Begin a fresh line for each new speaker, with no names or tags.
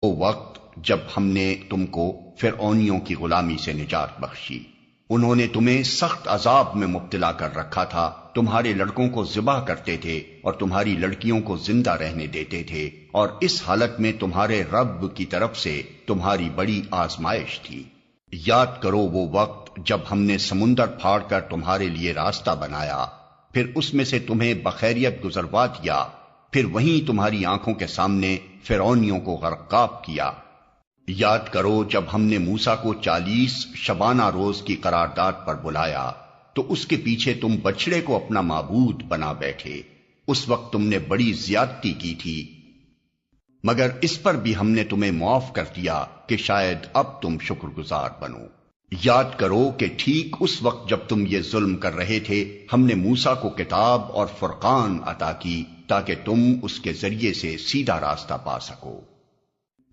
وہ وقت جب ہم نے تم کو فرعونیوں کی غلامی سے نجات بخشی، انہوں نے تمہیں سخت عذاب میں مبتلا کر رکھا تھا، تمہارے لڑکوں کو ذبح کرتے تھے اور تمہاری لڑکیوں کو زندہ رہنے دیتے تھے، اور اس حالت میں تمہارے رب کی طرف سے تمہاری بڑی آزمائش تھی۔ یاد کرو وہ وقت جب ہم نے سمندر پھاڑ کر تمہارے لیے راستہ بنایا، پھر اس میں سے تمہیں بخیریت گزروا دیا، پھر وہیں تمہاری آنکھوں کے سامنے فرعونیوں کو غرقاب کیا۔ یاد کرو جب ہم نے موسیٰ کو 40 شبانہ روز کی قرارداد پر بلایا تو اس کے پیچھے تم بچڑے کو اپنا معبود بنا بیٹھے، اس وقت تم نے بڑی زیادتی کی تھی، مگر اس پر بھی ہم نے تمہیں معاف کر دیا کہ شاید اب تم شکر گزار بنو۔ یاد کرو کہ ٹھیک اس وقت جب تم یہ ظلم کر رہے تھے، ہم نے موسیٰ کو کتاب اور فرقان عطا کی تاکہ تم اس کے ذریعے سے سیدھا راستہ پا سکو۔